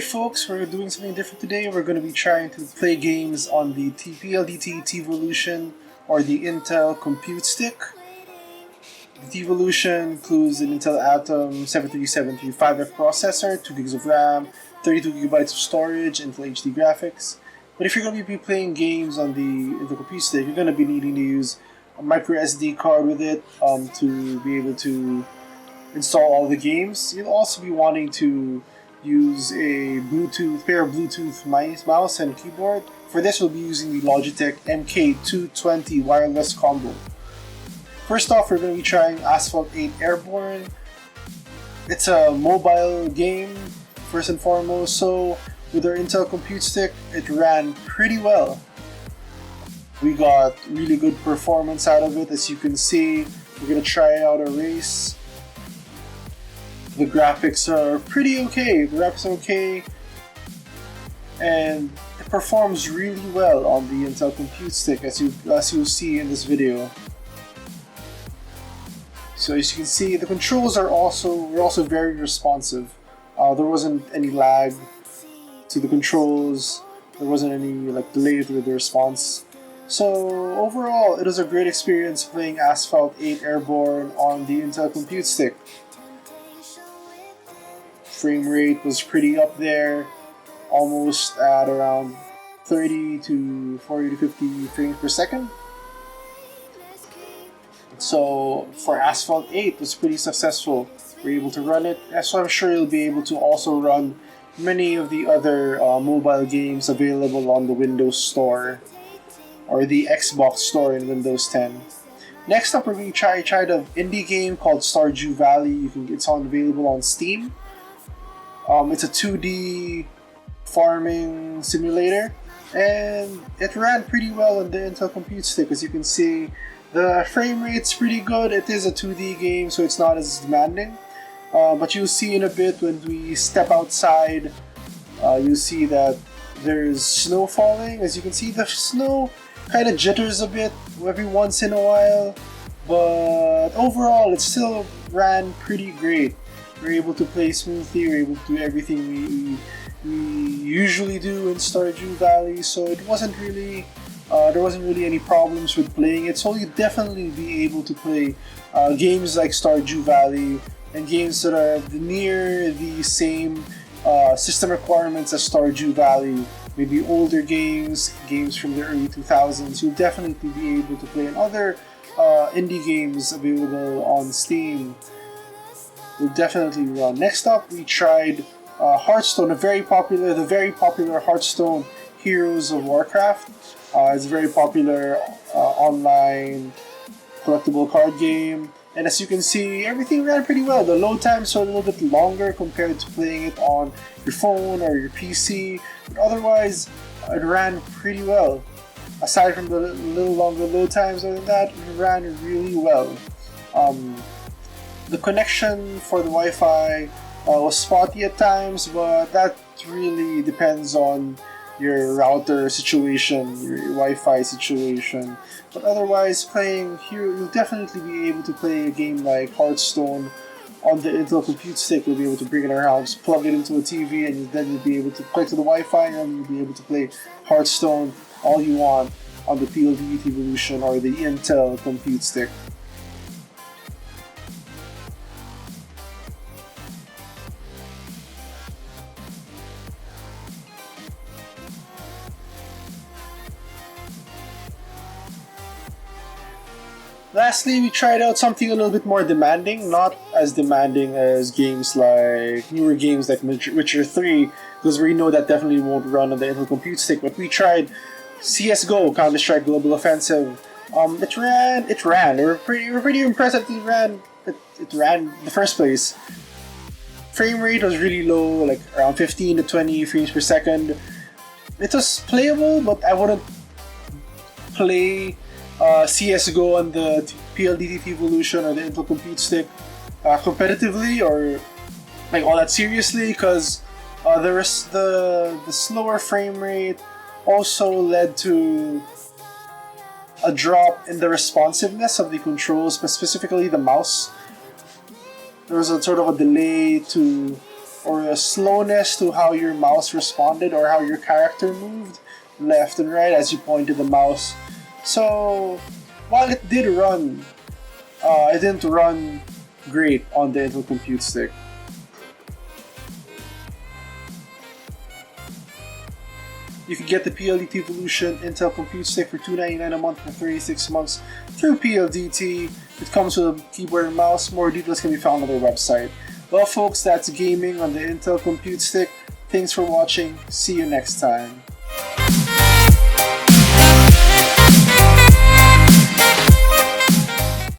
folks, we're doing something different today. We're going to be trying to play games on the PLDT T-Volution or the Intel Compute Stick. The T-Volution includes an Intel Atom 73735F processor, 2 gigs of RAM, 32 gigabytes of storage, Intel HD graphics. But if you're going to be playing games on the Intel Compute Stick, you're going to be needing to use a micro SD card with it to be able to install all the games. You'll also be wanting to use a pair of Bluetooth mouse and keyboard. For this, we'll be using the Logitech MK220 wireless combo. First off, we're going to be trying Asphalt 8 Airborne. It's a mobile game, first and foremost, so with our Intel Compute Stick, it ran pretty well. We got really good performance out of it. As you can see, we're going to try out a race. The graphics are pretty okay. The graphics are okay, and it performs really well on the Intel Compute Stick, as you'll see in this video. So as you can see, the controls were also very responsive. There wasn't any lag to the controls. There wasn't any delay with the response. So overall, it was a great experience playing Asphalt 8 Airborne on the Intel Compute Stick. Frame rate was pretty up there, almost at around 30 to 40 to 50 frames per second. So for Asphalt 8, it was pretty successful. We're able to run it, so I'm sure you'll be able to also run many of the other mobile games available on the Windows Store or the Xbox Store in Windows 10. Next up, we're going to try an indie game called Stardew Valley. It's available on Steam. It's a 2D farming simulator, and it ran pretty well on the Intel Compute Stick. As you can see, the frame rate's pretty good. It is a 2D game, so it's not as demanding. But you'll see in a bit when we step outside, you'll see that there's snow falling. As you can see, the snow kind of jitters a bit every once in a while, but overall it still ran pretty great. We're able to play smoothly, we're able to do everything we usually do in Stardew Valley, so it wasn't really there wasn't really any problems with playing it. So you'll definitely be able to play games like Stardew Valley and games that are near the same system requirements as Stardew Valley. Maybe older games from the early 2000s. You'll definitely be able to play in other indie games available on Steam. Will definitely run. Next up, we tried Hearthstone, the very popular Hearthstone Heroes of Warcraft. It's a very popular online collectible card game, and as you can see, everything ran pretty well. The load times are a little bit longer compared to playing it on your phone or your PC, but otherwise, it ran pretty well. Aside from the little longer load times, other than that, it ran really well. The connection for the Wi-Fi was spotty at times, but that really depends on your router situation, your Wi-Fi situation. But otherwise, playing here, you'll definitely be able to play a game like Hearthstone on the Intel Compute Stick. You'll be able to bring it around, just plug it into a TV, and then you'll be able to connect to the Wi-Fi, and you'll be able to play Hearthstone all you want on the PLDT Evolution or the Intel Compute Stick. Lastly, we tried out something a little bit more demanding, not as demanding as newer games like Witcher 3, because we know that definitely won't run on the Intel Compute Stick, but we tried CSGO, Counter-Strike Global Offensive. It ran. We're pretty impressed that it ran in the first place. Frame rate was really low, like around 15 to 20 frames per second. It was playable, but I wouldn't play CSGO on the PLDT Evolution or the Intel Compute Stick competitively or all that seriously, because the slower frame rate also led to a drop in the responsiveness of the controls, but specifically the mouse. There was a sort of a delay to or a slowness to how your mouse responded or how your character moved left and right as you pointed the mouse. So while it did run, it didn't run great on the Intel Compute Stick. You can get the PLDT Evolution Intel Compute Stick for $299 a month for 36 months through PLDT. It comes with a keyboard and mouse. More details can be found on their website. Well folks, that's gaming on the Intel Compute Stick. Thanks for watching. See you next time.